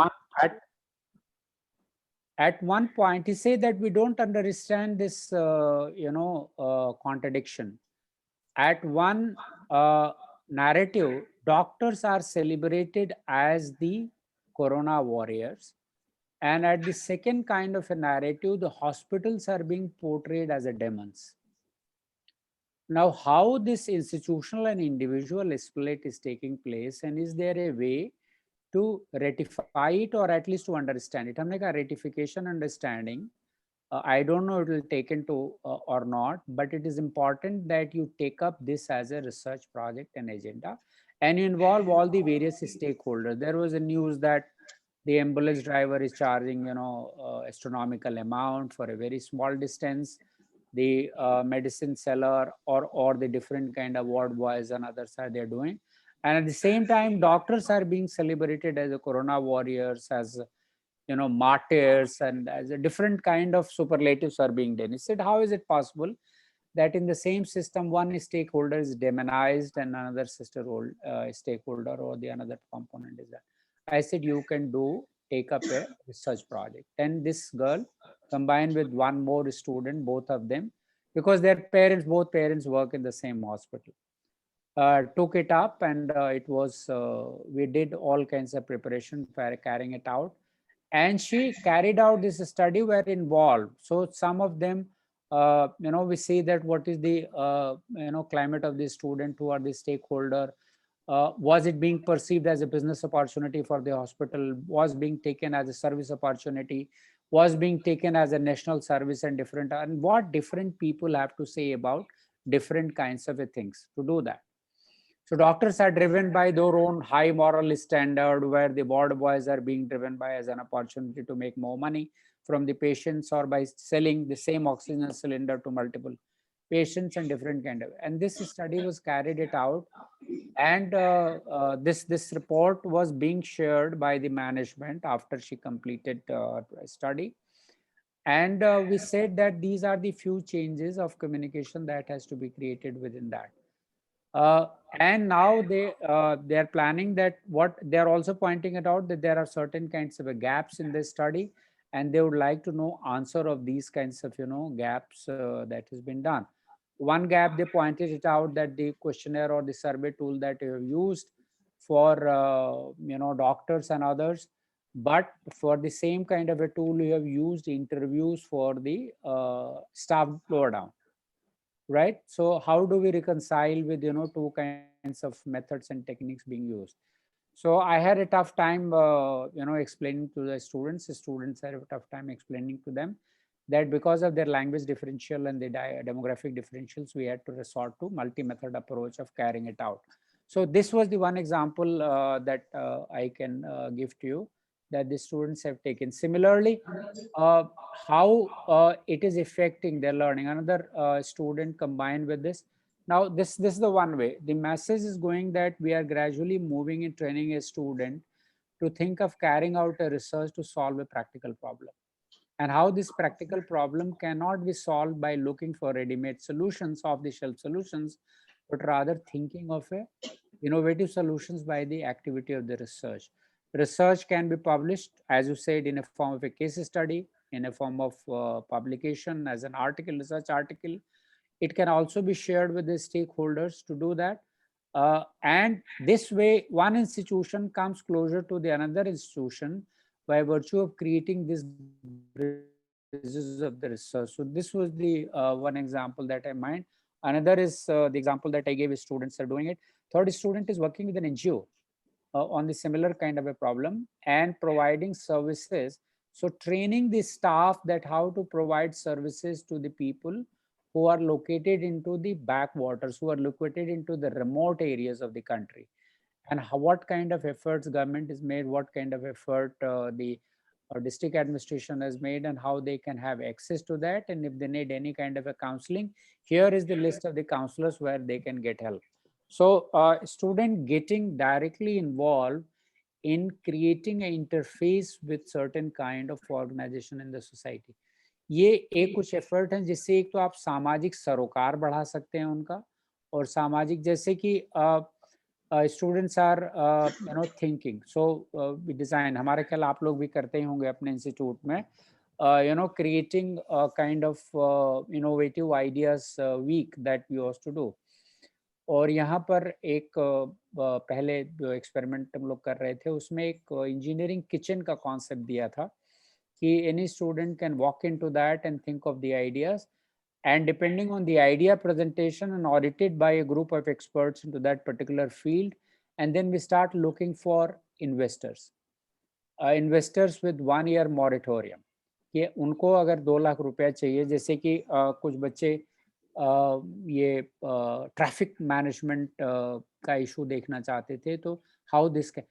one at one point he said that we don't understand this contradiction. At one narrative, doctors are celebrated as the corona warriors, and at the second kind of a narrative, the hospitals are being portrayed as a demons. Now, how this institutional and individual split is taking place, and is there a way to ratify it or at least to understand it? हमने कहा ratification understanding, I don't know it will take into or not, but it is important that you take up this as a research project and agenda, and you involve all the various stakeholders. There was a news that the ambulance driver is charging, astronomical amount for a very small distance. The medicine seller or the different kind of ward boys and others are they're doing, and at the same time, doctors are being celebrated as a corona warriors, as martyrs, and as a different kind of superlatives are being done. He said, how is it possible that in the same system, one stakeholder is demonized and another stakeholder or the another component is that? I said, you can take up a research project. And this girl, combined with one more student, both of them, because both parents work in the same hospital, took it up, and it was, we did all kinds of preparation for carrying it out. And she carried out this study were involved. So some of them, we see that what is the, climate of the student, who are the stakeholder, was it being perceived as a business opportunity for the hospital, was being taken as a service opportunity, was being taken as a national service, and what different people have to say about different kinds of things to do that. So doctors are driven by their own high moral standard, where the ward boys are being driven by as an opportunity to make more money from the patients, or by selling the same oxygen cylinder to multiple patients and different kind of. And this study was carried it out, and this report was being shared by the management after she completed study. And we said that these are the few changes of communication that has to be created within that. And now they are planning that, what they are also pointing it out, that there are certain kinds of gaps in this study, and they would like to know answer of these kinds of gaps that has been done. One gap, they pointed it out, that the questionnaire or the survey tool that you have used for doctors and others, but for the same kind of a tool you have used interviews for the staff lower down, right? So how do we reconcile with two kinds of methods and techniques being used? So I had a tough time explaining to the students had a tough time explaining to them that because of their language differential and the demographic differentials, we had to resort to multi-method approach of carrying it out. So this was the one example that I can give to you, that the students have taken. Similarly, how it is affecting their learning. Another student combined with this. Now, this is the one way. The message is going that we are gradually moving in training a student to think of carrying out a research to solve a practical problem. And how this practical problem cannot be solved by looking for ready-made solutions, off-the-shelf solutions, but rather thinking of a innovative solutions by the activity of the research. Research can be published, as you said, in a form of a case study, in a form of publication as an article, research article. It can also be shared with the stakeholders to do that. And this way, one institution comes closer to the another institution by virtue of creating this bridges of the research. So this was the one example that I mind. Another is the example that I gave is students are doing it. Third student is working with an NGO on the similar kind of a problem and providing services. So training the staff that how to provide services to the people who are located into the backwaters, who are located into the remote areas of the country, and what kind of efforts government is made, what kind of effort the district administration has made, and how they can have access to that. And if they need any kind of a counseling, here is the list of the counselors where they can get help. So student getting directly involved in creating an interface with certain kind of organization in the society. ये एक कुछ effort हैं जिससे एक तो आप सामाजिक सरोकार बढ़ा सकते हैं उनका, और सामाजिक जैसे कि students are thinking. So we design, हमारे ख्याल आप लोग भी करते ही होंगे अपने इंस्टीट्यूट में, creating a kind of innovative ideas week that we used to do. और यहाँ पर एक पहले जो एक्सपेरिमेंट हम लोग कर रहे थे उसमें एक इंजीनियरिंग किचन का कॉन्सेप्ट दिया था कि any student can walk into that and think of the ideas, and depending on the idea presentation and audited by a group of experts into that particular field, and then we start looking for investors, investors with 1 year moratorium, कि उनको अगर 2 लाख रुपया चाहिए, जैसे कि कुछ बच्चे ये ट्रैफिक मैनेजमेंट का इशू देखना चाहते थे, तो how this can,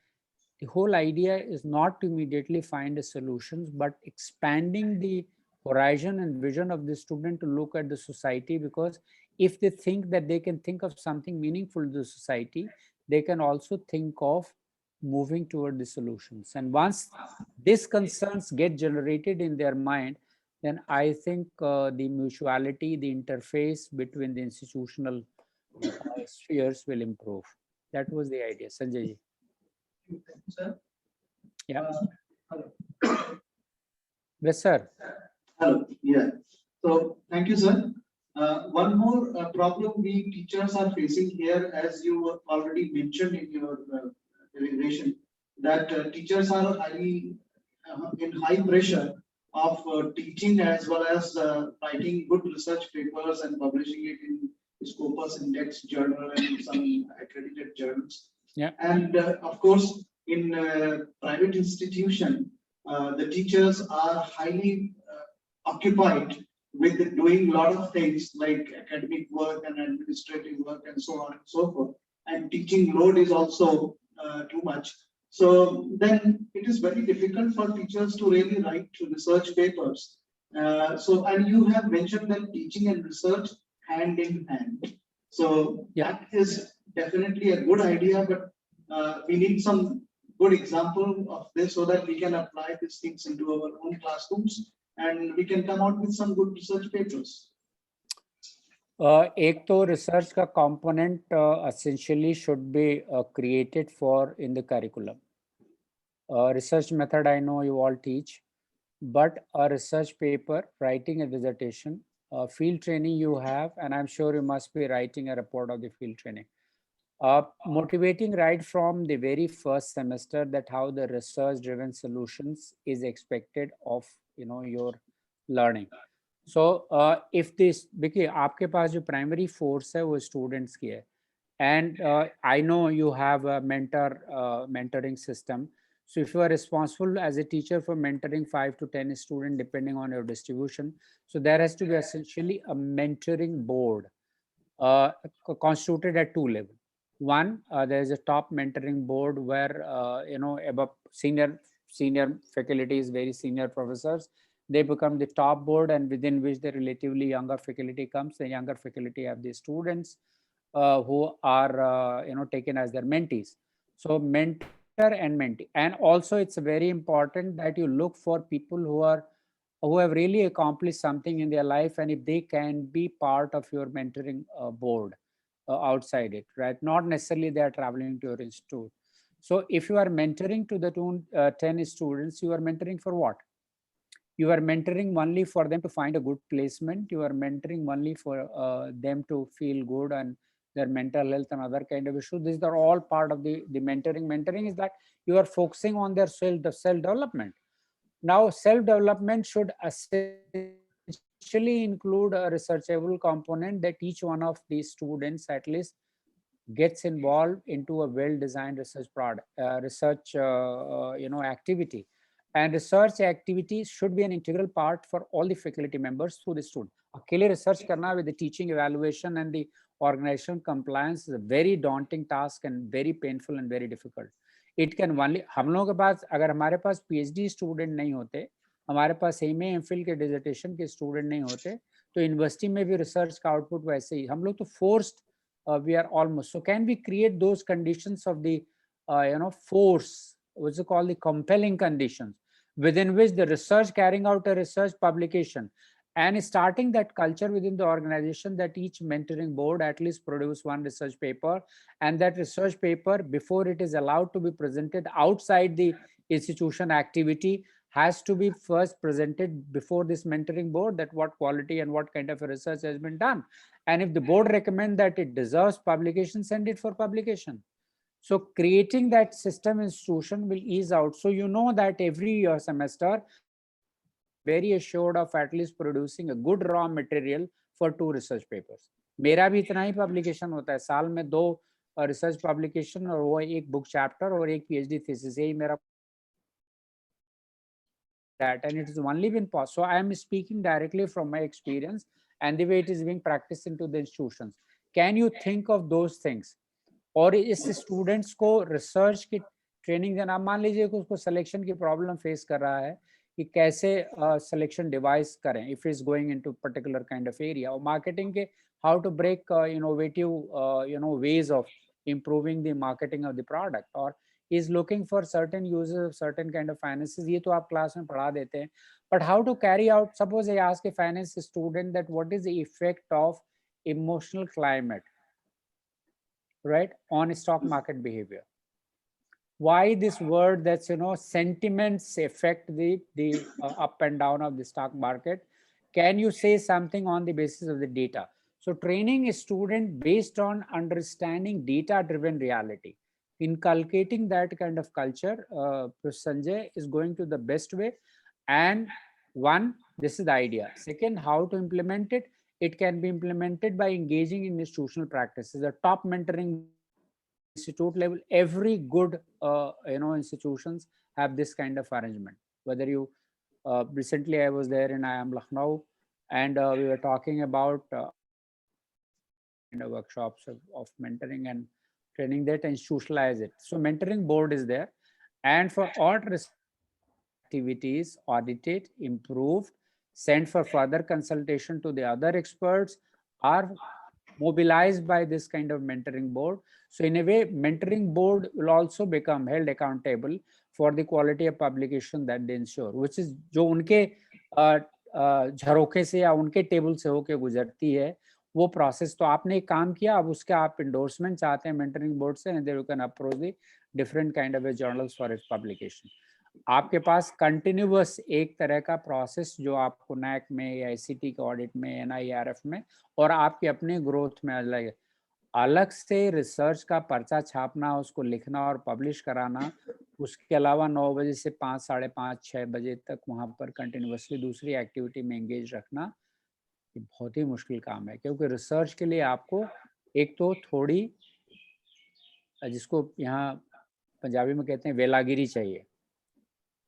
the whole idea is not to immediately find a solutions, but expanding the horizon and vision of the student to look at the society, because if they think that they can think of something meaningful to the society, they can also think of moving toward the solutions. And once these concerns get generated in their mind, then I think the mutuality, the interface between the institutional spheres will improve. That was the idea. Sanjay ji. Sir? Yeah. Hello. Yes, sir. Hello. Yeah. So thank you, sir. One more problem we teachers are facing here, as you already mentioned in your deliberation, that teachers are highly in high pressure of teaching as well as writing good research papers and publishing it in Scopus Index journal and some accredited journals. Yeah. And of course, in private institution, the teachers are highly occupied with doing a lot of things like academic work and administrative work and so on and so forth. And teaching load is also too much. So then it is very difficult for teachers to really write research papers. And you have mentioned that teaching and research hand in hand. So that is definitely a good idea, but we need some good example of this so that we can apply these things into our own classrooms and we can come out with some good research papers. एक तो research का component essentially should be created for in the curriculum. Research method I know you all teach, but a research paper, writing a dissertation, field training you have, and I'm sure you must be writing a report of the field training. Motivating right from the very first semester that how the research driven solutions is expected of your learning. So if this, देखिए आपके पास जो primary force है वो students की है, and I know you have a mentoring system. So if you are responsible as a teacher for mentoring 5 to 10 students depending on your distribution, so there has to be essentially a mentoring board constituted at 2 levels. One, there is a top mentoring board where above senior faculties, very senior professors, they become the top board, and within which the relatively younger faculty comes. The younger faculty have the students who are taken as their mentees. So mentor and mentee, and also it's very important that you look for people who have really accomplished something in their life, and if they can be part of your mentoring board outside it, right? Not necessarily they are traveling to your institute. So if you are mentoring to the 10 students, you are mentoring for what? You are mentoring only for them to find a good placement. You are mentoring only for them to feel good and their mental health and other kind of issues. These are all part of the mentoring. Mentoring is that you are focusing on their self-development. Now, self-development should essentially include a researchable component that each one of these students at least gets involved into a well-designed research product, activity. And research activities should be an integral part for all the faculty members through the student. Akele research karna with the teaching evaluation and the organization compliance is a very daunting task and very painful and very difficult. It can only, हम लोगों के पास अगर हमारे पास PhD student नहीं होते, हमारे पास MA MPhil के dissertation के स्टूडेंट नहीं होते, तो यूनिवर्सिटी में भी रिसर्च का आउटपुट वैसे ही हम लोग तो forced we are almost. So can we create those conditions of the force, what's it called, the compelling conditions within which the research carrying out a research publication and starting that culture within the organization that each mentoring board at least produce one research paper, and that research paper, before it is allowed to be presented outside the institution activity, has to be first presented before this mentoring board, that what quality and what kind of a research has been done. And if the board recommend that it deserves publication, send it for publication. So creating that system institution will ease out. So you know that every semester, very assured of at least producing a good raw material for 2 research papers. मेरा भी इतना ही publication होता है, साल में 2 research publication और वो एक book chapter और एक PhD thesis, यही मेरा that, and it has only been possible. So I am speaking directly from my experience and the way it is being practiced into the institutions. Can you think of those things? और इस students को research की training देना, मान लीजिए कि उसको selection की प्रॉब्लम फेस कर रहा है कि कैसे सिलेक्शन डिवाइस करें if is going into particular kind of area, और मार्केटिंग के how to break innovative ways of improving the marketing of the product, or is looking for certain users of certain kind of finances. ये तो आप class में पढ़ा देते हैं, but how to carry out, suppose I ask a finance student that what is the effect of emotional climate, right, on stock market behavior? Why this word that's, sentiments affect the up and down of the stock market? Can you say something on the basis of the data? So training a student based on understanding data driven reality, inculcating that kind of culture, Sanjay, is going to the best way. And one, this is the idea. Second, how to implement it? It can be implemented by engaging in institutional practices. The top mentoring institute level, every good institutions have this kind of arrangement. Whether you recently I was there in IIM Lucknow, and we were talking about workshops of mentoring and training that institutionalize it. So mentoring board is there, and for all activities audited, improved, sent for further consultation to the other experts, are mobilized by this kind of mentoring board. So in a way, mentoring board will also become held accountable for the quality of publication that they ensure, which is जो उनके झरोखे से या उनके table से होके गुजरती है वो प्रोसेस। तो आपने एक काम किया, अब उसके आप इंडोर्समेंट चाहते हैं mentoring board से, and then you can approach the different kind of journals for its publication. आपके पास कंटिन्यूअस एक तरह का प्रोसेस जो आपको नैक में या ICT के ऑडिट में, NIRF में, और आपके अपने ग्रोथ में अलग से रिसर्च का पर्चा छापना, उसको लिखना और पब्लिश कराना, उसके अलावा 9 बजे से 5, साढ़े 5, 6 बजे तक वहाँ पर कंटिन्यूअसली दूसरी एक्टिविटी में एंगेज रखना, ये बहुत ही मुश्किल काम है। क्योंकि रिसर्च के लिए आपको एक तो थोड़ी, जिसको यहाँ पंजाबी में कहते हैं वेलागिरी चाहिए,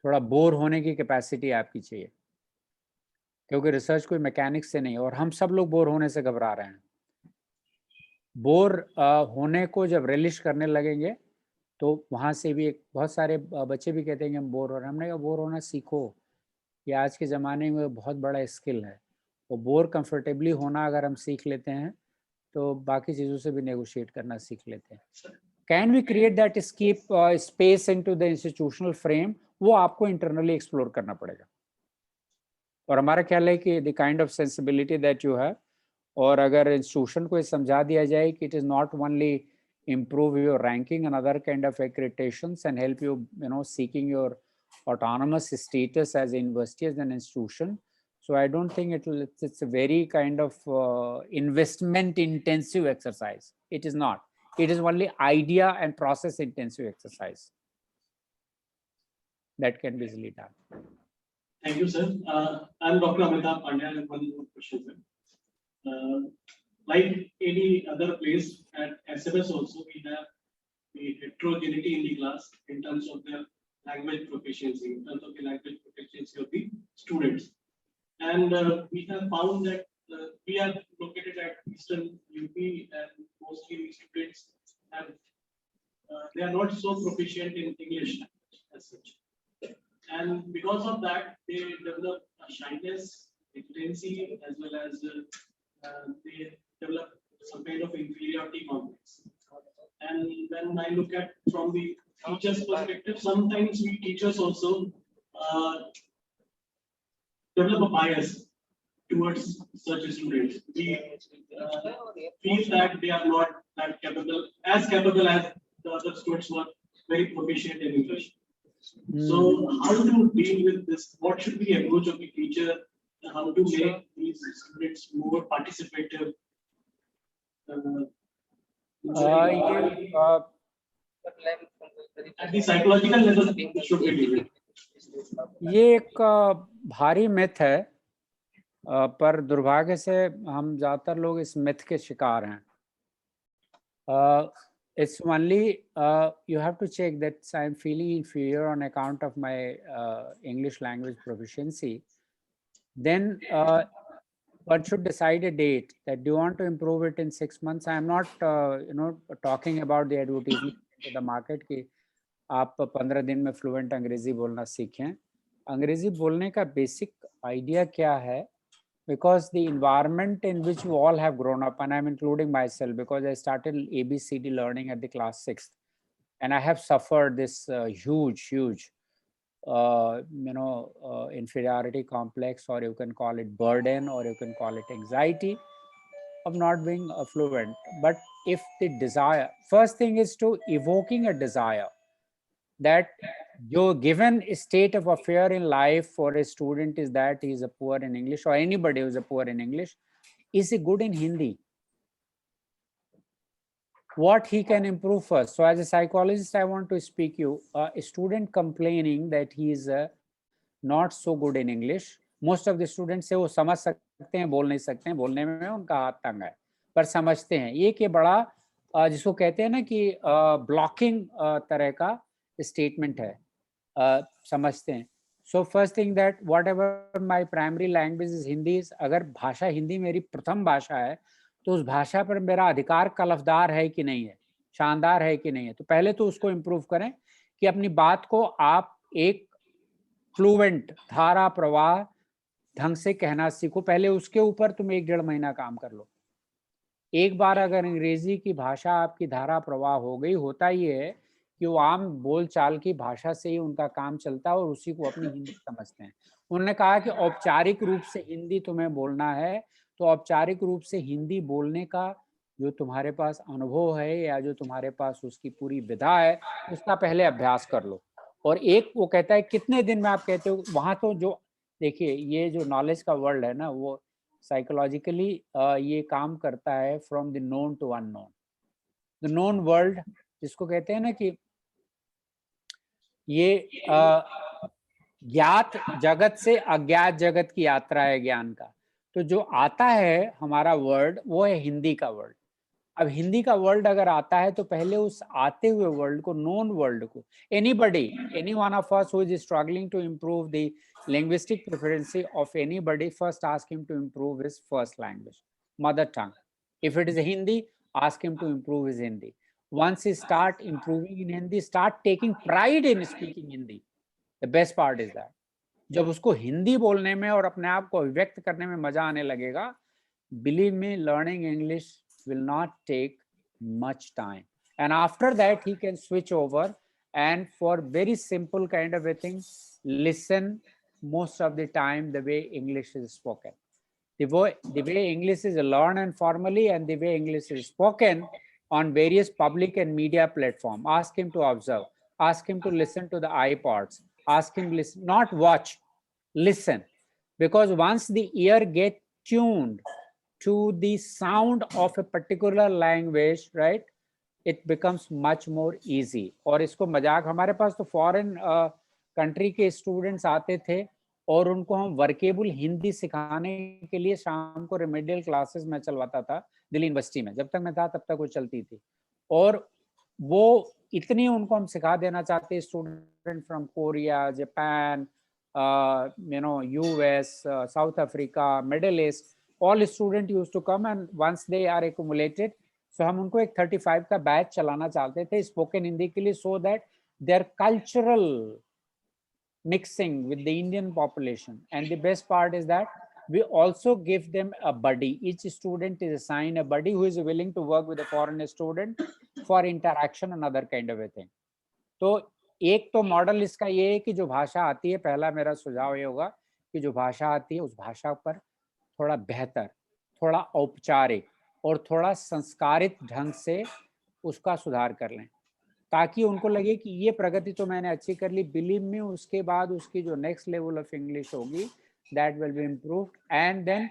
थोड़ा बोर होने की कैपेसिटी आपकी चाहिए, क्योंकि रिसर्च कोई मैकेनिक्स से नहीं, और हम सब लोग बोर होने से घबरा रहे हैं। बोर होने को जब रिलिश करने लगेंगे तो वहाँ से भी एक बहुत सारे बच्चे भी कहते हैं कि हम बोर हो रहे हैं। हमने कहा बोर होना सीखो, ये आज के ज़माने में बहुत बड़ा स्किल है। वो बोर कंफर्टेबली होना अगर हम सीख लेते हैं तो बाकी चीज़ों से भी नेगोशिएट करना सीख लेते हैं। Can we create that escape space into the institutional frame, वो आपको इंटरनली एक्सप्लोर करना पड़ेगा। और हमारा ख्याल है कि the kind of sensibility that you have, और अगर इंस्टीट्यूशन को समझा दिया जाए कि it is not only improve your ranking and other kind of accreditations and help you, seeking your autonomous status as a university, as an institution. So I don't think it's a very kind of investment intensive exercise. It is not. It is only idea and process intensive exercise that can be easily done. Thank you, sir. I'm Dr. Amitabh Pandya. I have one more question, sir. Like any other place at SMS also, we have the heterogeneity in the class in terms of their language proficiency, in terms of the language proficiency of the students. And we have found that we are located at Eastern UP, and mostly students have, they are not so proficient in English as such. And because of that, they develop a shyness, hesitancy, as well as they develop some kind of inferiority complex. And when I look at from the teacher's perspective, sometimes we teachers also develop a bias towards such students. We feel that they are not that capable, as capable as the other students who are very proficient in English. So how to deal with this? What should be the approach of the teacher? How to make these students more participative? ये At the psychological level, it should be dealt. ये एक भारी myth है, पर दुर्भाग्य से हम ज़्यादातर लोग इस मिथ के शिकार हैं. It's only you have to check that I'm feeling inferior on account of my English language proficiency. Then one should decide a date that do you want to improve it in 6 months. I'm not talking about the advertisement to the market कि आप 15 दिन में fluent अंग्रेजी बोलना सीखें. अंग्रेजी बोलने का बेसिक आइडिया क्या है? Because the environment in which we all have grown up, and I'm including myself because I started ABCD learning at the class 6th, and I have suffered this huge inferiority complex, or you can call it burden, or you can call it anxiety of not being fluent. But if the desire, first thing is to evoking a desire that your given state of affair in life for a student is that he is a poor in English, or anybody who is a poor in English, is he good in Hindi? What he can improve first. So as a psychologist, I want to speak you, a student complaining that he is not so good in English. Most of the students से वो समझ सकते हैं, बोल नहीं सकते हैं, बोलने में उनका हाथ तंग है, पर समझते हैं. ये कि बड़ा जिसको कहते हैं ना कि ब्लॉकिंग तरह का स्टेटमेंट है, समझते हैं. So first thing that what ever my primary language is Hindi, अगर भाषा हिंदी मेरी प्रथम भाषा है तो उस भाषा पर मेरा अधिकार कलफदार है कि नहीं है, शानदार है कि नहीं है. तो पहले तो उसको इम्प्रूव करें कि अपनी बात को आप एक फ्लुएंट धारा प्रवाह ढंग से कहना सीखो. पहले उसके ऊपर तुम 1-1.5 महीना काम कर लो. एक बार अगर अंग्रेजी की भाषा आपकी धारा प्रवाह हो गई, होता ही है कि वो आम बोलचाल की भाषा से ही उनका काम चलता है और उसी को अपनी हिंदी समझते हैं. उन्होंने कहा कि औपचारिक रूप से हिंदी तुम्हें बोलना है तो औपचारिक रूप से हिंदी बोलने का जो तुम्हारे पास अनुभव है या जो तुम्हारे पास उसकी पूरी विधा है, उसका पहले अभ्यास कर लो. और एक वो कहता है कितने दिन में आप कहते हो, वहाँ तो जो देखिए ये जो नॉलेज का वर्ल्ड है ना, वो साइकोलॉजिकली ये काम करता है from the known to unknown. The known world जिसको कहते हैं ना कि ये ज्ञात जगत से अज्ञात जगत की यात्रा है ज्ञान का. तो जो आता है हमारा वर्ल्ड वो है हिंदी का वर्ल्ड. अब हिंदी का वर्ल्ड अगर आता है तो पहले उस आते हुए वर्ल्ड को, नोन वर्ल्ड को, any one of us who is struggling to improve the linguistic proficiency of anybody, first ask him to improve his first language, mother tongue. If it is Hindi, ask him to improve his Hindi. Once he start improving in Hindi, start taking pride in speaking Hindi. The best part is that जब उसको हिंदी बोलने में और अपने आप को व्यक्त करने में मजा आने लगेगा, believe me, learning English will not take much time. And after that, he can switch over and for very simple kind of a thing, listen most of the time the way English is spoken. The way English is learned informally and the way English is spoken on various public and media platform. Ask him to observe. Ask him to listen to the iPods. Ask him listen, not watch, listen. Because once the ear get tuned to the sound of a particular language, right, it becomes much more easy. और इसको मजाक, हमारे पास तो foreign country के students आते थे और उनको हम वर्केबल हिंदी सिखाने के लिए शाम को रेमेडियल क्लासेस में चलवाता था दिल्ली यूनिवर्सिटी में. जब तक मैं था तब तक वो चलती थी. और वो इतनी उनको हम सिखा देना चाहते हैं, student from Korea, Japan, US, South Africa, Middle East, all students used to come, and once they are accumulated, so हम उनको एक 35 का बैच चलाना चाहते थे स्पोकन हिंदी के लिए, so that their cultural mixing with the Indian population. And the best part is that we also give them a buddy. Each student is assigned a buddy who is willing to work with a foreign student for interaction and other kind of a thing. तो एक तो model इसका ये है कि जो भाषा आती है, पहला मेरा सुझाव ये होगा कि जो भाषा आती है उस भाषा पर थोड़ा बेहतर, थोड़ा औपचारिक और थोड़ा संस्कारित ढंग से उसका सुधार कर लें, ताकि उनको लगे कि ये प्रगति तो मैंने अच्छी कर ली। बिलीव मी, उसके बाद उसकी जो नेक्स्ट लेवल ऑफ इंग्लिश होगी, that will be improved, and then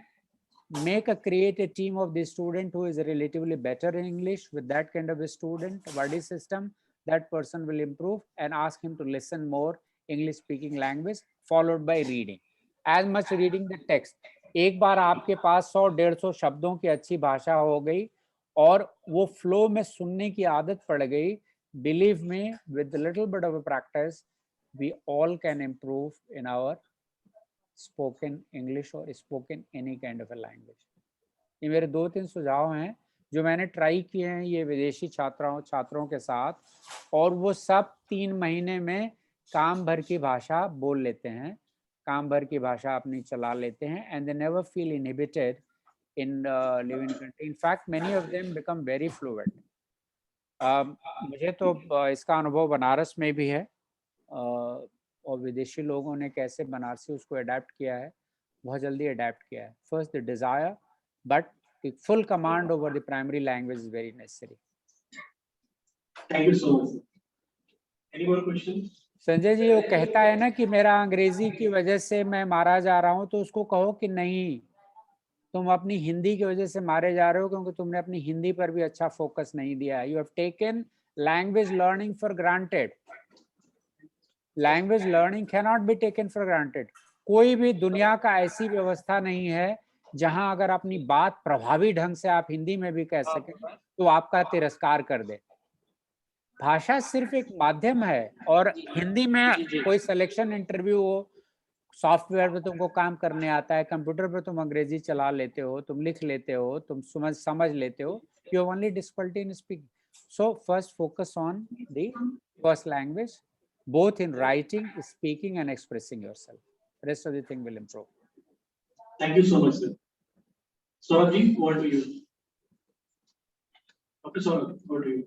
create a team of the student who is relatively better in English. With that kind of a student buddy system, that person will improve, and ask him to listen more English speaking language, followed by reading as much reading the text. एक बार आपके पास 100-150 शब्दों की अच्छी भाषा हो गई और वो फ्लो में सुनने की आदत पड़ गई, believe me, with a little bit of a practice, we all can improve in our spoken English or spoken any kind of a language. ये मेरे 2-3 सुझाव हैं जो मैंने ट्राई किए हैं ये विदेशी छात्रों के साथ, और वो सब 3 महीने में काम भर की भाषा बोल लेते हैं, काम भर की भाषा अपनी चला लेते हैं, and they never feel inhibited in living country. In fact, many of them become very fluent. मुझे तो इसका अनुभव बनारस में भी है, और विदेशी लोगों ने कैसे बनारसी उसको अडेप्ट किया है, बहुत जल्दी अडेप्ट किया है. First the desire, but the full command over the primary language is very necessary. Thank you so much. Any more questions? Sanjay ji, वो कहता है ना कि मेरा अंग्रेजी की वजह से मैं मारा जा रहा हूं, तो उसको कहो कि नहीं, तुम अपनी हिंदी की वजह से मारे जा रहे हो, क्योंकि तुमने अपनी हिंदी पर भी अच्छा फोकस नहीं दिया है. You have taken language learning for granted. Language learning can not be taken for granted. कोई भी दुनिया का ऐसी व्यवस्था नहीं है जहां अगर अपनी बात प्रभावी ढंग से आप हिंदी में भी कह सकें तो आपका तिरस्कार कर दे. भाषा सिर्फ एक माध्यम है, और हिंदी में कोई सिलेक्शन इंटरव्यू हो, सॉफ्टवेयर पे तुमको काम करने आता है, कंप्यूटर पे तुम अंग्रेजी चला लेते हो, तुम लिख लेते हो, तुम समझ लेते हो, you have only difficulty in speaking. So first focus on the first language, both in writing, speaking, and expressing yourself. Rest of the thing will improve. Thank you so much, sir. Saurabh ji, over to you. Dr. Saurabh, over to you.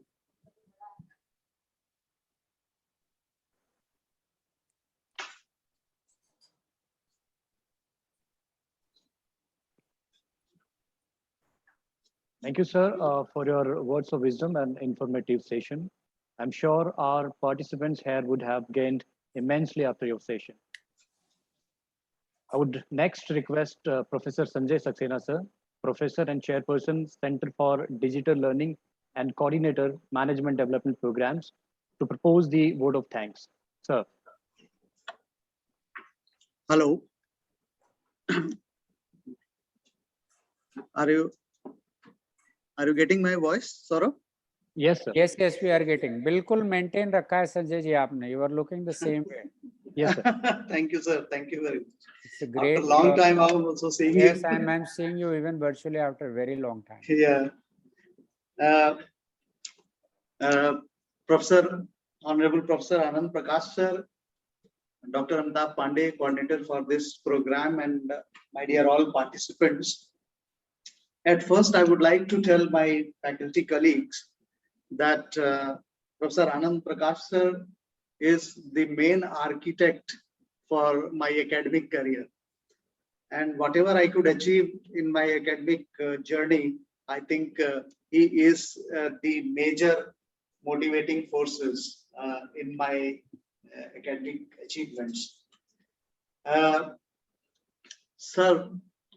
Thank you, sir, for your words of wisdom and informative session. I'm sure our participants here would have gained immensely after your session. I would next request Professor Sanjay Saxena, sir, Professor and Chairperson, Center for Digital Learning and Coordinator, Management Development Programs, to propose the vote of thanks. Sir. Hello. Are you getting my voice, Saurabh? Yes, sir. Yes, we are getting. बिल्कुल maintain रखा है संजय जी आपने. You are looking the same way. Yes, sir. Thank you, sir. Thank you very much. It's a great. After a long time, I'm also seeing you. Yes, I'm seeing you even virtually after a very long time. Yeah. Honorable Professor Anand Prakash, sir, Dr. Amitabh Pandey, coordinator for this program, and my dear all participants. At first, I would like to tell my faculty colleagues that Professor Anand Prakash, sir, is the main architect for my academic career. And whatever I could achieve in my academic journey, I think he is the major motivating forces in my academic achievements. Sir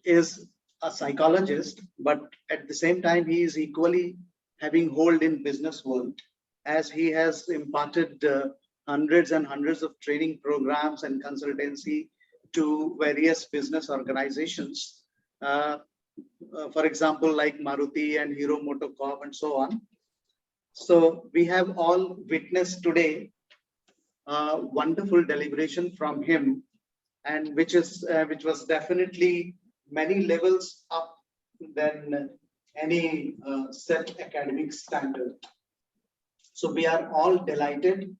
is a psychologist, but at the same time, he is equally having hold in business world, as he has imparted hundreds and hundreds of training programs and consultancy to various business organizations. For example, like Maruti and Hero Motocorp and so on. So we have all witnessed today wonderful deliberation from him, and which was definitely many levels up than any set academic standard. So we are all delighted.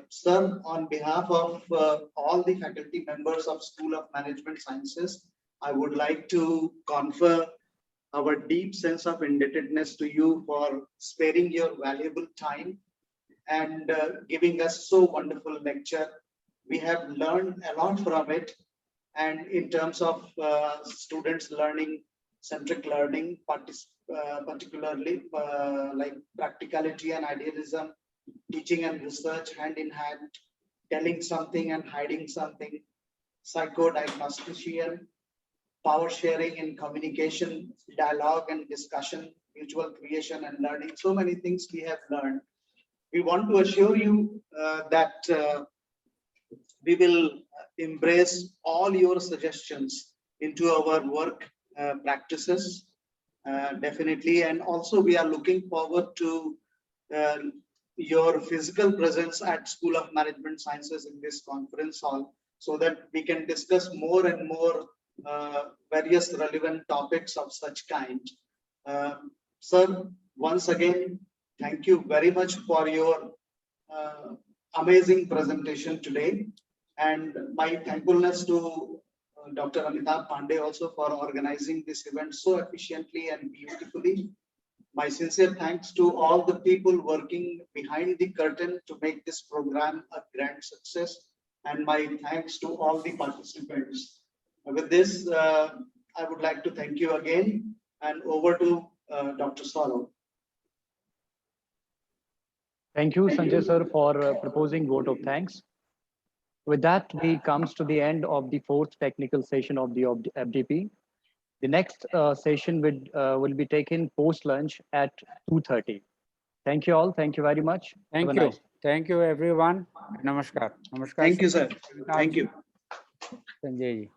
Sir, on behalf of all the faculty members of School of Management Sciences, I would like to confer our deep sense of indebtedness to you for sparing your valuable time and giving us so wonderful lecture. We have learned a lot from it, And in terms of students learning, centric learning, particularly like practicality and idealism, teaching and research hand in hand, telling something and hiding something, psychodiagnostician, power sharing in communication, dialogue and discussion, mutual creation and learning. So many things we have learned. We want to assure you that we will embrace all your suggestions into our work practices, definitely. And also we are looking forward to uh, your physical presence at School of Management Sciences in this conference hall, so that we can discuss more and more various relevant topics of such kind. Sir, once again, thank you very much for your amazing presentation today. And my thankfulness to Dr. Amitabh Pandey also for organizing this event so efficiently and beautifully. My sincere thanks to all the people working behind the curtain to make this program a grand success. And my thanks to all the participants. With this, I would like to thank you again, and over to Dr. Saurav. Thank you, Sanjay sir, for proposing vote of thanks. With that, we comes to the end of the fourth technical session of the FDP. The next session will be taken post lunch at 2:30. Thank you all. Thank you very much. Have a Thank you. nice day. Thank you, everyone. Namaskar. Namaskar. Thank you, sir. Thank you. Sanjay ji.